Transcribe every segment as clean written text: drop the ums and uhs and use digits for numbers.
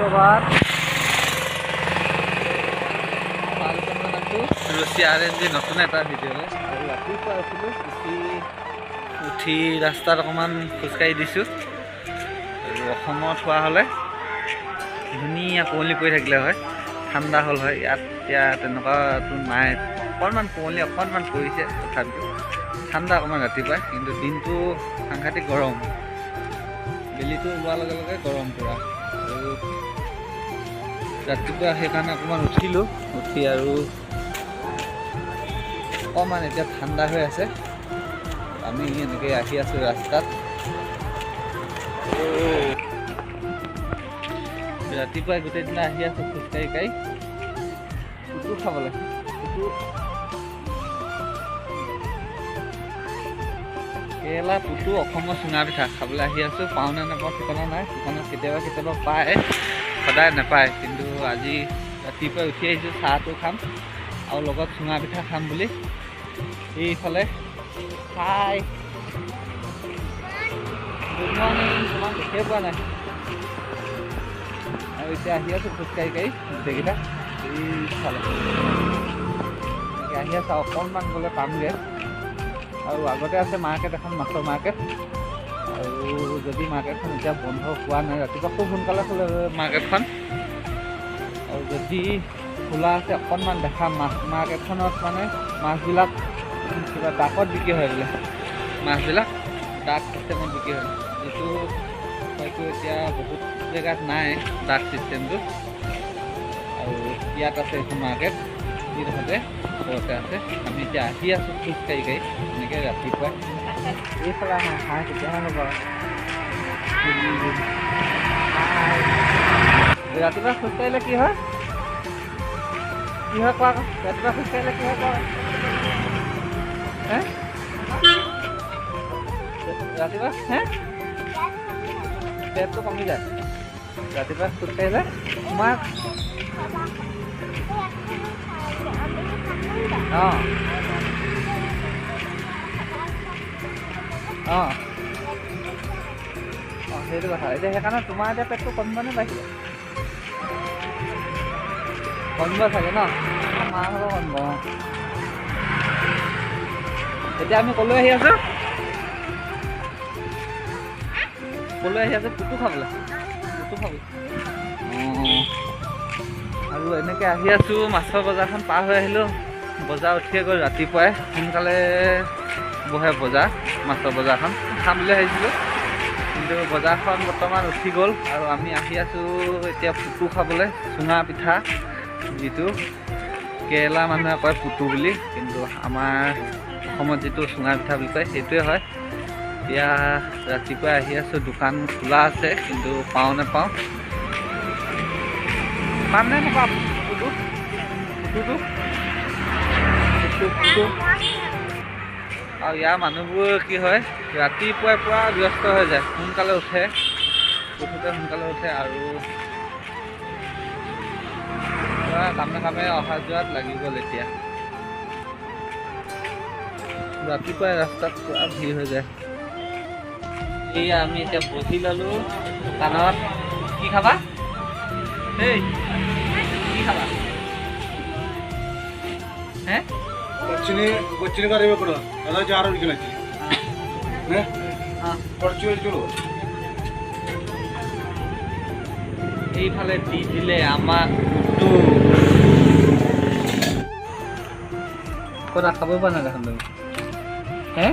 সুপ্ৰভাত ৰুচি আৰেঞ্জি নতুন এটা ভিডিঅ'লৈ আৰু ৰাতিপুৱা উঠিলোঁ উঠি ৰাস্তাত অকণমান খোজকাঢ়ি দিছোঁ আৰু অসমত হোৱা হ'লে ধুনীয়া কুঁৱলী পৰি থাকিলে হয় ঠাণ্ডা হ'ল হয় ইয়াত এতিয়া তেনেকুৱাটো নাই অকণমান কুঁৱলী অকণমান পৰিছে তথাপিও ঠাণ্ডা অকণমান ৰাতিপুৱাই কিন্তু দিনটো সাংঘাতিক গৰম বেলিটো ওলোৱাৰ লগে লগে গৰম পূৰা আৰু ৰাতিপুৱা সেইকাৰণে অকণমান উঠিলোঁ উঠি আৰু অকণমান এতিয়া ঠাণ্ডা হৈ আছে আমি এনেকৈ আহি আছোঁ ৰাস্তাত ৰাতিপুৱাই গোটেই দিনা আহি আছোঁ খোজকাঢ়ি কাঢ়ি কুটু খাবলৈ কুটু কেৰেলা পুটু অসমৰ চুঙা পিঠা খাবলৈ আহি আছোঁ পাওঁনে নাপাওঁ ঠিকনা নাই দোকানত কেতিয়াবা কেতিয়াবা পায় সদায় নাপায় কিন্তু আজি ৰাতিপুৱাই উঠি আহিছোঁ চাহটো খাম আৰু লগত চুঙা পিঠা খাম বুলি এইফালে হাই গুড মৰ্ণিং তোমাক দেখিয়ে পোৱা নাই আৰু এতিয়া আহি আছোঁ খোজকাঢ়ি কাঢ়ি গোটেইকেইটা এইফালে আহি আছোঁ অকণমান গ'লে পামগৈ আৰু আগতে আছে মাৰ্কেট এখন মাছৰ মাৰ্কেট আৰু যদি মাৰ্কেটখন এতিয়া বন্ধ হোৱা নাই ৰাতিপুৱা খুব সোনকালে খোলে মাৰ্কেটখন আৰু যদি খোলা আছে অকণমান দেখা মাৰ্কেটখনত মানে মাছবিলাক কিবা ডাকত বিক্ৰী হয় বোলে মাছবিলাক ডাক চিষ্টেমত বিক্ৰী হয় যিটো হয়তো এতিয়া বহুত জেগাত নাই ডাক চিষ্টেমটো আৰু ইয়াত আছে এইখন মাৰ্কেট যিডোখৰতে ওচৰতে আছে আমি এতিয়া আহি আছোঁ খোজকাঢ়ি কাঢ়ি এনেকৈ ৰাতিপুৱাই এইফালে হাঁহ তেতিয়াহে হ'ব ৰাতিপুৱা খোজকাঢ়িলে কি হয় কোৱা ৰাতিপুৱা খোজকাঢ়িলে কি হয় কোৱা হে ৰাতিপুৱা হে পেটটো কমি যায় ৰাতিপুৱা খোজকাঢ়িলে তোমাৰ অঁ অঁ অঁ সেইটো কথা এতিয়া সেইকাৰণে তোমাৰ এতিয়া পেটটো কমিবনে বাঢ়িব কমিব চাগে ন মাৰ হ'ব কমিব অঁ এতিয়া আমি ক'লৈ আহি আছোঁ ক'লৈ আহি আছোঁ পুটু খাবলৈ অঁ আৰু এনেকৈ আহি আছোঁ মাছৰ বজাৰখন পাৰ হৈ আহিলোঁ বজাৰ উঠিয়ে গ'ল ৰাতিপুৱাই সোনকালে বহে বজাৰ মাছৰ বজাৰখন খাম বুলি ভাবিছিলোঁ কিন্তু বজাৰখন বৰ্তমান উঠি গ'ল আৰু আমি আহি আছোঁ এতিয়া পুটু খাবলৈ চুঙা পিঠা যিটো কেৰেলা মানুহে কয় পুটু বুলি কিন্তু আমাৰ অসমত যিটো চুঙা পিঠা বুলি কয় সেইটোৱে হয় এতিয়া ৰাতিপুৱাই আহি আছোঁ দোকান খোলা আছে কিন্তু পাওঁ নাপাওঁ পাম নে নাপাম পুটুটো আৰু ইয়াৰ মানুহবোৰ কি হয় ৰাতিপুৱাই পূৰা ব্যস্ত হৈ যায় সোনকালে উঠে সোনকালে উঠে আৰু কামে অহা যোৱাত লাগি গ'ল এতিয়া ৰাতিপুৱাই ৰাস্তাত পূৰা ভিৰ হৈ যায় এয়া আমি এতিয়া বহি ল'লোঁ দোকানত কি খাবা এই কি খাবা হে കൊച്ചിന് കറി വെക്കണോ അതോ ചാറ് ഒഴിക്കണോ കുറച്ച് കഴിച്ചോളൂ এইফালে দি দিলে আমাক ক'তা খাবই পৰা নাই দেখোন তুমি হে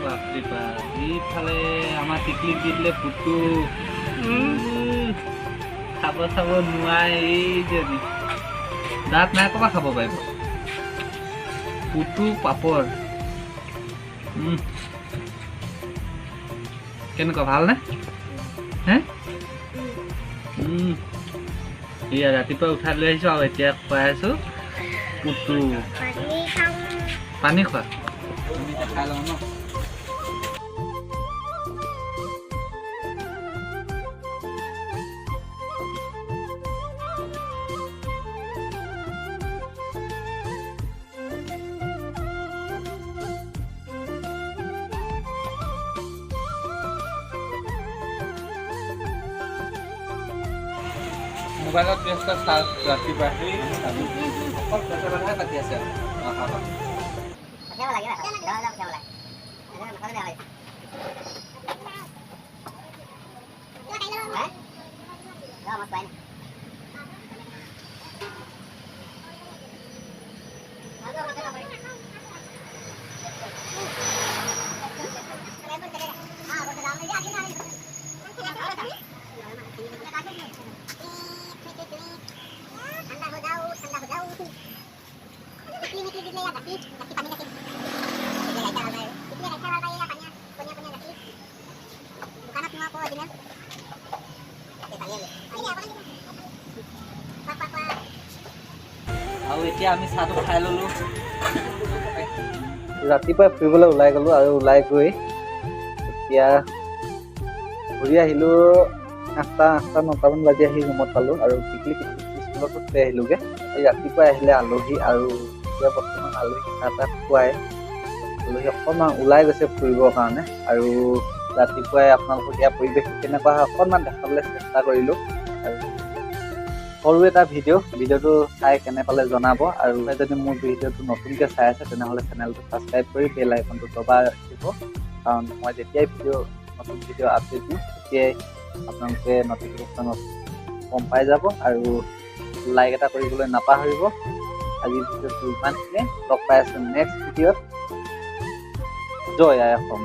বাপৰে বাপ এইফালে আমাৰ টিকলিক দি দিলে পুটু খাব চাব নোৱাৰে এই যে দাঁত নাই ক'ৰপৰা খাব পাৰিব পুটু পাপৰ কেনেকুৱা ভালনে হে এয়া ৰাতিপুৱা উঠাই লৈ আহিছোঁ আৰু এতিয়া খুৱাই আছোঁ পুটু পানী খোৱা আমি এতিয়া খাই লওঁ ন মোবাইলত ব্যস্ত চাৰ্জ ৰাতিপুৱা অকল কথাহে পাতি আছে আৰু এতিয়া আমি চাহটো খাই ল'লোঁ ৰাতিপুৱাই ফুৰিবলৈ ওলাই গ'লোঁ আৰু ওলাই গৈ এতিয়া ঘূৰি আহিলোঁ 8-9টামান বাজি আহি ৰুমত পালোঁ আৰু টিকলি স্কুলতো থৈ আহিলোঁগৈ ৰাতিপুৱাই আহিলে আলহী আৰু এতিয়া বৰ্তমান আলহী চাহ তাহ খুৱাই আলহী অকণমান ওলাই গৈছে ফুৰিবৰ কাৰণে আৰু ৰাতিপুৱাই আপোনালোকক ইয়াৰ পৰিৱেশটো কেনেকুৱা হয় অকণমান দেখাবলৈ চেষ্টা কৰিলোঁ আৰু সৰু এটা ভিডিঅ'টো চাই কেনে পালে জনাব আৰু যদি মোৰ ভিডিঅ'টো নতুনকৈ চাই আছে তেনেহ'লে চেনেলটো ছাবস্ক্ৰাইব কৰি বেল আইকনটো দবাই ৰাখিব কাৰণ মই যেতিয়াই নতুন ভিডিঅ' আপডেট দিওঁ তেতিয়াই আপোনালোকে নটিফিকেশ্যনত গম পাই যাব আৰু লাইক এটা কৰিবলৈ নাপাহৰিব আজি ভিডিঅ'টো ইমানখিনিয়ে লগ পাই আছোঁ নেক্সট ভিডিঅ'ত জয় আই অসম